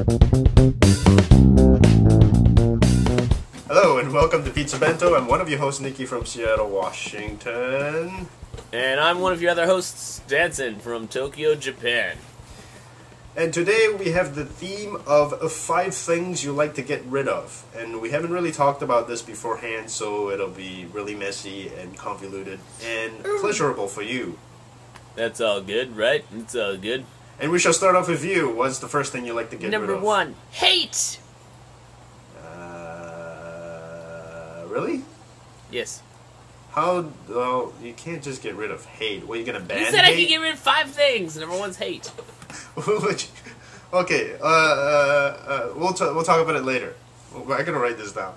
Hello and welcome to Pizzabento. I'm one of your hosts, Nicky from Seattle, Washington. And I'm one of your other hosts, Dansen from Tokyo, Japan. And today we have the theme of 5 things you like to get rid of. And we haven't really talked about this beforehand, so it'll be really messy and convoluted and pleasurable for you. That's all good, right? It's all good. And we shall start off with you. What's the first thing you like to get rid of? Number 1, hate! Really? Yes. How? Well, you can't just get rid of hate. What, are you gonna ban hate? You said I could get rid of 5 things. Number 1's hate. Okay. We'll talk about it later. I gotta write this down.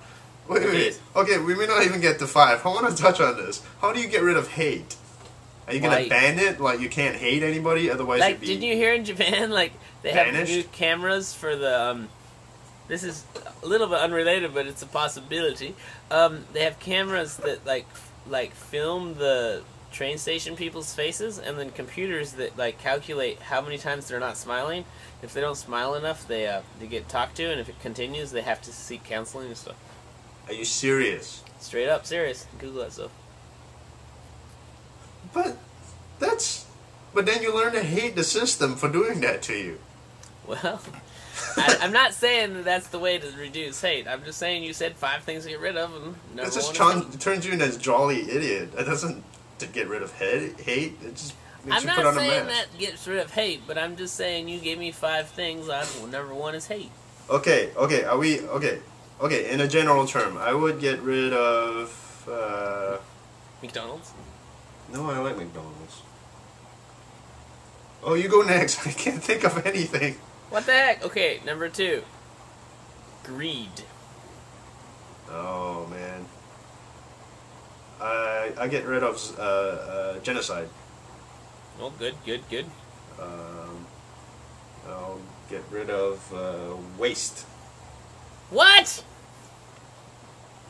Wait. Okay, we may not even get to 5. I want to touch on this. How do you get rid of hate? Are you gonna ban it? Like you can't hate anybody, otherwise like, you'd be didn't you hear in Japan, like they banished? have new cameras for the this is a little bit unrelated, but it's a possibility. They have cameras that like film the train station people's faces, and then computers that like calculate how many times they're not smiling. If they don't smile enough, they get talked to, and if it continues, they have to seek counseling and stuff. Are you serious? Straight up serious. Google that stuff. But then you learn to hate the system for doing that to you. Well, I'm not saying that that's the way to reduce hate. I'm just saying you said 5 things to get rid of, and It just turns you into a jolly idiot. That doesn't to get rid of hate. It just makes you put on a mask. I'm not saying that gets rid of hate, but I'm just saying you gave me 5 things. Number 1 is hate. Okay. Are we okay? Okay. In a general term, I would get rid of McDonald's. No, I like McDonald's. Oh, you go next. I can't think of anything. What the heck? Okay, number 2. Greed. Oh, man. I get rid of genocide. Oh, good. I'll get rid of waste. What?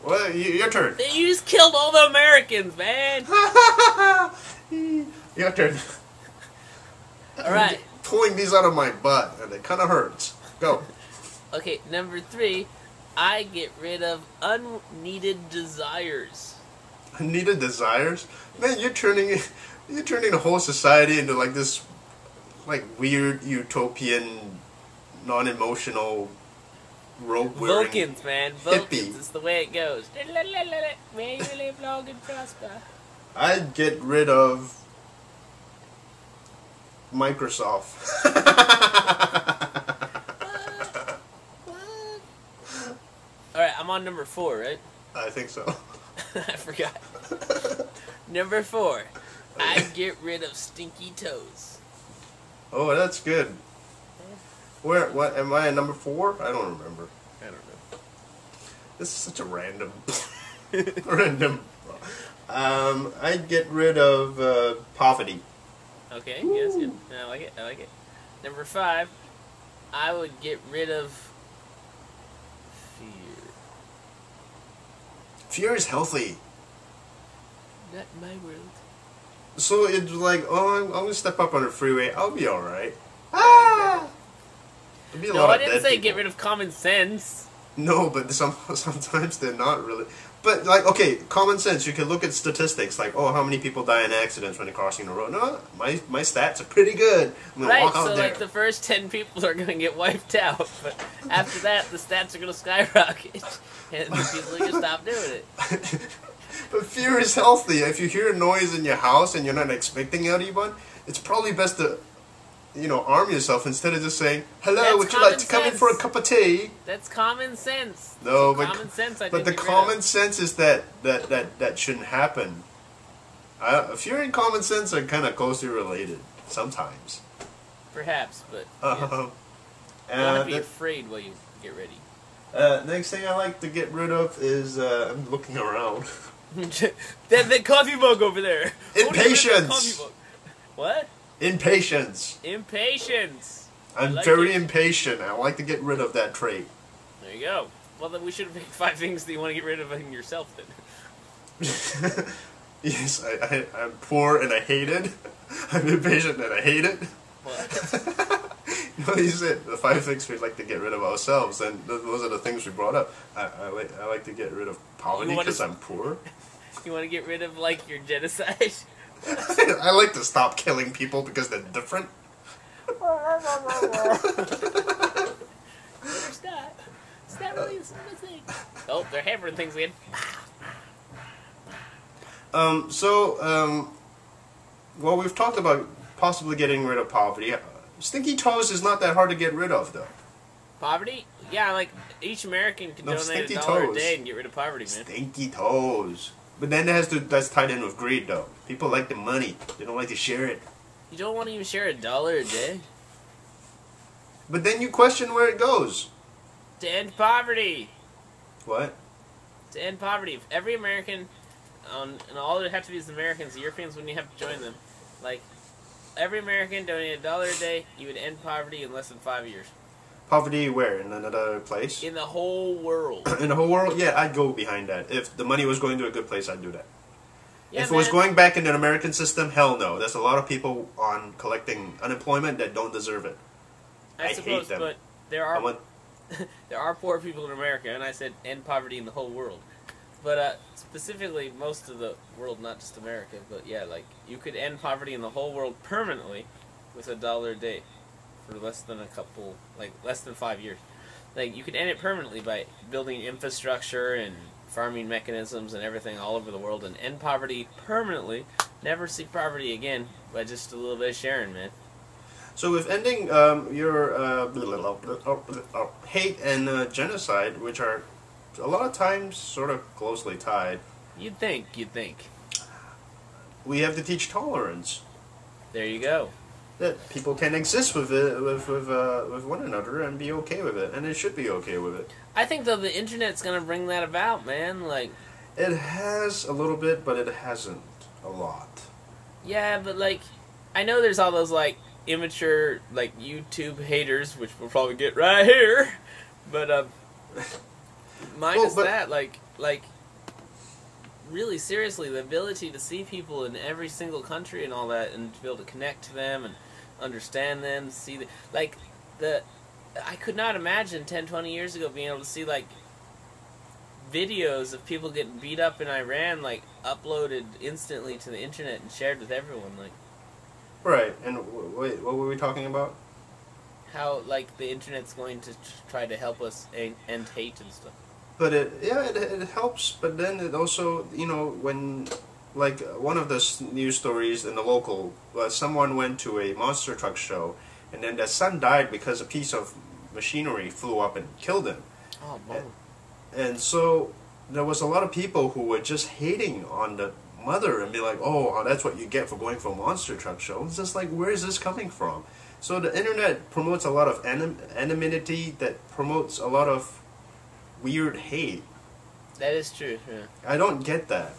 Well, your turn. You just killed all the Americans, man. Your turn. All right. Pulling these out of my butt, and it kind of hurts. Go. Okay, number 3, I get rid of unneeded desires. Unneeded desires? Man, you're turning the whole society into like this, like weird utopian, non-emotional, robe-wearing Vulcans, man. hippie. Vulcans. It's the way it goes. May you live long and prosper. I'd get rid of Microsoft. What? Alright, I'm on number 4, right? I think so. I forgot. Number 4, I get rid of stinky toes. Oh, that's good. What, am I at number 4? I don't remember. I don't know. This is such a random, I'd get rid of, poverty. Okay, yes, good. I like it. Number 5, I would get rid of fear. Fear is healthy. Not in my world. So it's like, oh, I'm gonna step up on the freeway. I'll be all right. Ah! There'll be a lot No, I of didn't dead say people. get rid of common sense. No, but sometimes they're not really. But like, okay, common sense. You can look at statistics, like, oh, how many people die in accidents when they're crossing the road? No, my stats are pretty good. I'm gonna Right, walk out so there. like the first 10 people are gonna get wiped out, but after that the stats are gonna skyrocket, and the people are gonna stop doing it. But fear is healthy. If you hear a noise in your house and you're not expecting anyone, it's probably best to, arm yourself instead of just saying, "Hello, That's would you like to come in sense. for a cup of tea?" That's common sense. No, So but common sense. but the common sense is that shouldn't happen. Fear and common sense are kind of closely related sometimes. Perhaps, but Uh, you want to be afraid while you get ready. Next thing I like to get rid of is I'm looking around. that coffee mug over there. Impatience. What? Impatience. Impatience. I'm like very it. impatient. I like to get rid of that trait. There you go. Well, then we should have picked 5 things that you want to get rid of in yourself, then. Yes, I'm poor and I hate it. I'm impatient and I hate it. What? No, you said the 5 things we'd like to get rid of ourselves, and those are the things we brought up. I like to get rid of poverty because I'm poor. You want to get rid of, like, your genocide? I like to stop killing people because they're different. It's not really a thing. Oh, they're hammering things again. Well, we've talked about possibly getting rid of poverty. Stinky toes is not that hard to get rid of, though. Poverty? Yeah, like, each American can donate $1 a day and get rid of poverty, man. Stinky toes. But then that's tied in with greed, though. People like the money. They don't like to share it. You don't want to even share $1 a day? But then you question where it goes. To end poverty. What? To end poverty. If every American, and all it have to be is Americans, the Europeans wouldn't even have to join them. Like, every American donated $1 a day, you would end poverty in less than 5 years. Poverty where? In another place? In the whole world. In the whole world? Yeah, I'd go behind that. If the money was going to a good place, I'd do that. Yeah, if it was going back into an American system, hell no. There's a lot of people on collecting unemployment that don't deserve it. I suppose, hate them. but there are there are poor people in America, and I said end poverty in the whole world. But specifically, most of the world, not just America. But yeah, like, you could end poverty in the whole world permanently with $1 a day for less than less than 5 years. Like, you could end it permanently by building infrastructure and farming mechanisms and everything all over the world, and end poverty permanently. Never see poverty again by just a little bit of sharing, man. So with ending your hate and genocide, which are a lot of times sort of closely tied. You'd think. We have to teach tolerance. There you go. That people can exist with it, with one another and be okay with it, and it should be okay with it. I think, though, the internet's gonna bring that about, man. Like, it has a little bit, but it hasn't a lot. Yeah, but, like, I know there's all those, like, immature, like, YouTube haters, which we'll probably get right here, but minus that, like, really seriously, the ability to see people in every single country and all that, and to be able to connect to them and understand them, see I could not imagine 10, 20 years ago being able to see, like, videos of people getting beat up in Iran, like, uploaded instantly to the internet and shared with everyone, like. Right, and wait, what were we talking about? How, like, the internet's going to try to help us end hate and stuff. But it helps, but then it also, you know, when, like, one of the news stories in the local, someone went to a monster truck show, and then their son died because a piece of machinery flew up and killed him. Oh, man. And so there was a lot of people who were just hating on the mother and be like, oh, that's what you get for going for a monster truck show. It's just like, where is this coming from? So the internet promotes a lot of anonymity that promotes a lot of weird hate. That is true, yeah. I don't get that.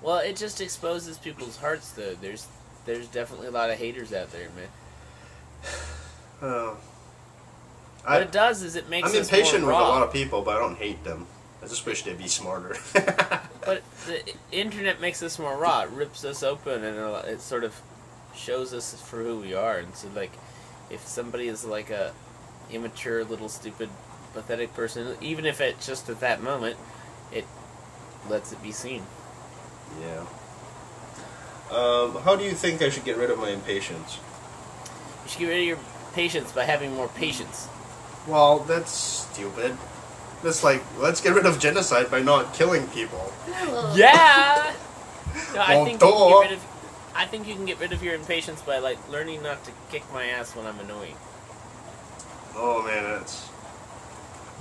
Well, it just exposes people's hearts, though. There's definitely a lot of haters out there, man. What it does is it makes us more raw. I'm impatient with a lot of people, but I don't hate them. I just wish they'd be smarter. But the internet makes us more raw. It rips us open, and it sort of shows us for who we are. And so, like, if somebody is like a immature, little, stupid, pathetic person, even if it's just at that moment, it lets it be seen. Yeah. How do you think I should get rid of my impatience? You should get rid of your patience by having more patience. Well, that's stupid. That's like, let's get rid of genocide by not killing people. Yeah! No, I think you can get rid of your impatience by, like, learning not to kick my ass when I'm annoying. Oh man, that's...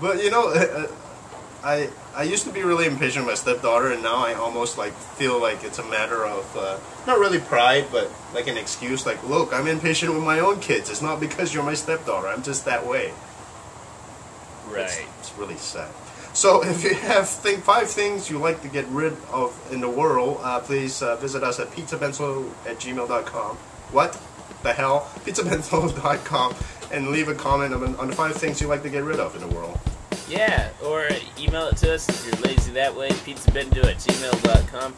But you know, I used to be really impatient with my stepdaughter, and now I almost like feel like it's a matter of not really pride, but like an excuse. Like, look, I'm impatient with my own kids. It's not because you're my stepdaughter. I'm just that way. Right. It's really sad. So if you have 5 things you like to get rid of in the world, please visit us at pizzabento@gmail.com. What the hell? pizzabento.com, and leave a comment on the 5 things you like to get rid of in the world. Yeah, or email it to us if you're lazy that way, pizzabento@gmail.com.